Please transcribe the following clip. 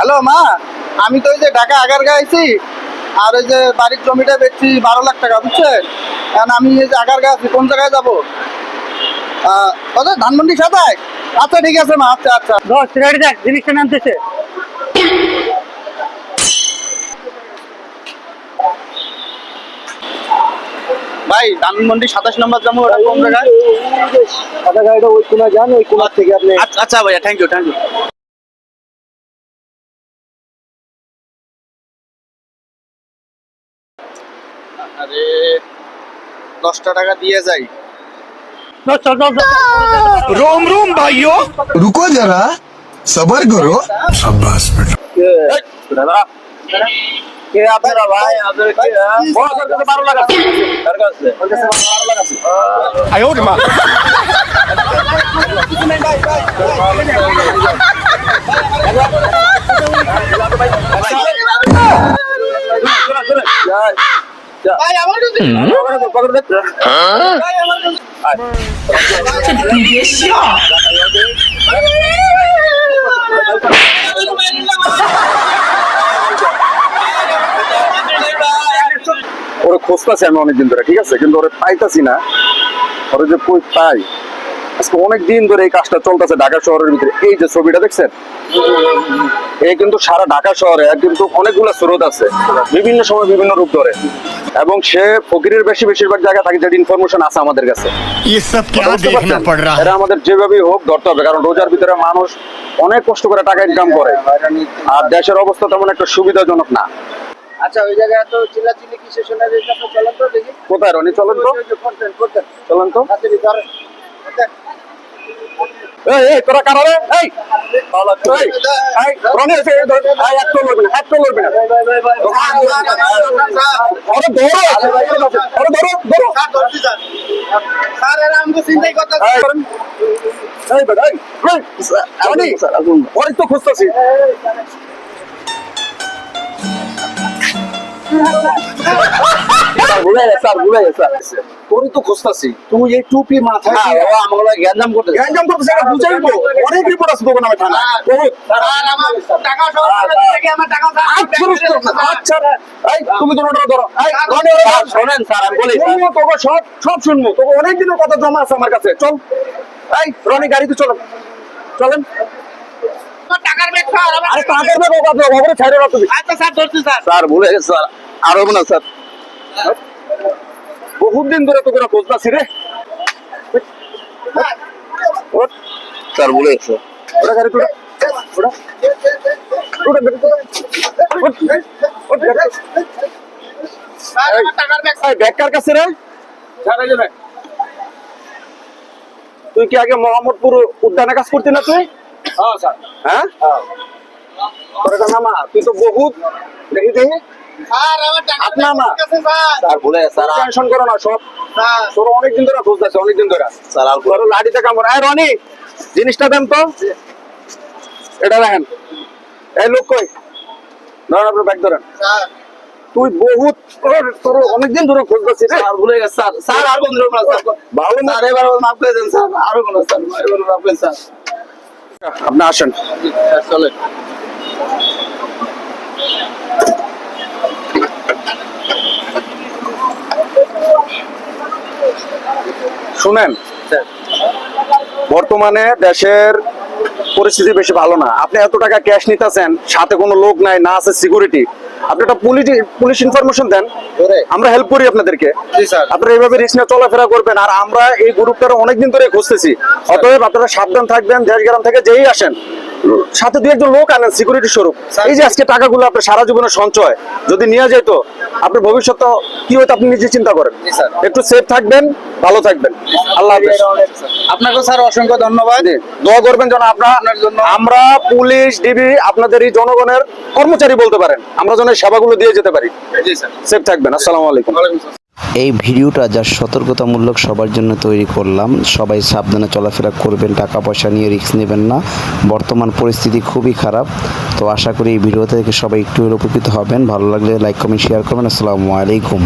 Hello মা, আমি তো ওই যে ঢাকা আগারগাঁও আইছি, আর ওই যে বাড়ির জমিটা বেচছি 12 লাখ টাকা, বুঝছেন? কারণ আমি এই যে আগারগাঁও আছি, কোন জায়গায় যাবো? ধানমন্ডি 27। আচ্ছা ঠিক আছে মা, আচ্ছা আচ্ছা। দশ রেডি দেখ, জিনিসটা নামতেছে। ভাই ধানমন্ডি 27 নম্বর যাবো, ওটা কোন জায়গায়? সাদা গাড়িটা ওই কোনা যান, ওই কোনা থেকে আপনি। আচ্ছা আচ্ছা ভাইয়া, থ্যাংক ইউ থ্যাংক ইউ। আরে 10টা টাকা দিয়ে যাই। रोम रोम भाइयों रुको जरा सबर करो शाबाश बेटा কে আপনারা ভাই? আপনারা কে? বড় সরকার 12 লাখ আছে। কার কাছে? ওর কাছে 12 লাখ আছে। आयो रे माँ ভাই আমার কাছে পকেট দেখ। ভাই আমার কাছে। ওরে খুঁজতেছি আমি অনেকদিন ধরে, ঠিক আছে, কিন্তু ওরে পাইতাছি না। ওরে যে কই পাই, আজকে অনেকদিন ধরে এই কাজটা চলতেছে ঢাকা শহরের ভিতরে। এই যে ছবিটা দেখছেন, এই কিন্তু সারা ঢাকা শহরে কিন্তু অনেকগুলো স্রোত আছে, বিভিন্ন সময় বিভিন্ন রূপ ধরে, এবং সে ফকিরের বেশিরভাগ জায়গায় থাকে, যেটা ইনফরমেশন আছে আমাদের কাছে। ये सब क्या देखना पड़ रहा है এটা আমাদের যেভাবেই হোক ধরতে হবে, কারণ রোজার ভিতরে মানুষ অনেক কষ্ট করে টাকা ইনকাম করে, আর দেশের অবস্থা তেমন একটা সুবিধাজনক না। আচ্ছা ওই জায়গায় তো চিল্লাচিল্লি কি শেষ হয়ে গেছে? চলেন তো দেখি। কোথায় রনি? চলেন তো, করতেন চলেন তো। তাড়াতাড়ি ধরেন। এই এই তোরা কারা রে? এই এই, এই, রনি এসে এই ধর, এই একটু লড়বি না, একটু লড়বি না। ভাই ভাই ভাই ভাই ওরে ধরো, ওরে ধরো, ধরো। স্যার এরা আমাকে চিন্তাই করতেছে। এই, এই বেটা, এই, এই, রনি, ওরে তো খুঁজতেছি। তোরই তো খুঁজতেছি। তুই এই টুপি মাথায় দিয়ে আমাকে গ্যাঞ্জাম করতেছে। গ্যাঞ্জাম করতেছিস, এটা বুঝাইবো। অনেক রিপোর্ট আছে তোর নামে থানায়। বহুত। স্যার আমার টাকা সহ থেকে আমার টাকা আচ্ছা রে, এই তুমি ধরো, ধরো। এই রনি, শোনেন স্যার, আমি বলি শুনবো তোকে, সব শুনবো। তোকে অনেক দিনের কথা জমা আছে আমার কাছে। চল, এই রনি গাড়িতে চলেন, চলেন। টাকার ব্যাগ স্যার। আরে টাকার ব্যাগ কথা খবরে ছাইরে রাখ তুমি। আচ্ছা স্যার ধরছি স্যার। স্যার ভুলে গেছে স্যার, আর হবে না স্যার। বহুত দিন ধরে তোকে খুঁজতাছি রে। স্যার ভুলে গেছে। ওটা গাড়ি তোরা, ওটা ওটা গাড়ি তোরা। স্যার আমার টাকার ব্যাগ। এই ব্যাগ কার কাছে রে? স্যার এই যে ব্যাগ। তুই কি আগে মোহাম্মদপুর উদ্যানে কাজ করতি না তুই? হ্যাঁ স্যার। হ্যাঁ, তোর এটা নামা। তুই তো বহুত দেখি দেখি স্যার আমার টাকার আপনার মা। ব্যাগ কাছে স্যার। স্যার ভুলে গেছে স্যার, টেনশন করো না। সব স্যার তোর অনেকদিন ধরে খুঁজতেছে, অনেকদিন ধরে স্যার। আর তোর লাঠিতে কামড়। এই রনি, জিনিসটা দেন তো, এটা দেখেন। এই লোক কই? ধরেন, আপনার ব্যাগ ধরেন। স্যার তুই বহুত তোর অনেকদিন ধরে খুঁজতেছি রে। স্যার ভুলে গেছে স্যার। স্যার আর কোন ধরনের স্যার? ভালো না, স্যার এবার মাফ করে দেন স্যার। আরো কোন স্যার? এবার মাফ করে স্যার। আপনি আসেন। চলেন। শুনেন, বর্তমানে দেশের পরিস্থিতি বেশি ভালো না। আপনি এত টাকা ক্যাশ নিতেছেন, সাথে কোনো লোক নাই, না আছে সিকিউরিটি। আপনি একটা পুলিশ ইনফরমেশন দেন, আমরা হেল্প করি আপনাদেরকে। জি স্যার। আপনারা এইভাবে রিস্ক নিয়ে চলাফেরা করবেন, আর আমরা এই গ্রুপটার অনেকদিন ধরে খুঁজতেছি। অতএব আপনারা সাবধান থাকবেন। দেশ গ্রাম থেকে যেই আসেন, সাথে দুই একজন লোক আনেন সিকিউরিটি স্বরূপ। এই যে আজকে টাকাগুলো আপনার সারা জীবনের সঞ্চয় যদি নিয়ে যেত, আপনার ভবিষ্যৎ কি হয়তো আপনি নিজে চিন্তা করেন। একটু সেফ থাকবেন, ভালো থাকবেন। আল্লাহ হাফেজ। আপনাকে স্যার অসংখ্য ধন্যবাদ। দোয়া করবেন যেন আপনার জন্য আমরা পুলিশ, ডিবি আপনাদের এই জনগণের কর্মচারী বলতে পারেন, আমরা যেন এই সেবাগুলো দিয়ে যেতে পারি। জি স্যার। সেফ থাকবেন। আসসালামু আলাইকুম। এই ভিডিওটা যা সতর্কতামূলক সবার জন্য তৈরি করলাম। সবাই সাবধানে চলাফেরা করবেন, টাকা পয়সা নিয়ে রিস্ক নেবেন না। বর্তমান পরিস্থিতি খুবই খারাপ। তো আশা করি এই ভিডিও থেকে সবাই একটু উপকৃত হবেন। ভালো লাগলে লাইক কমেন্ট শেয়ার করবেন। আসসালামু আলাইকুম।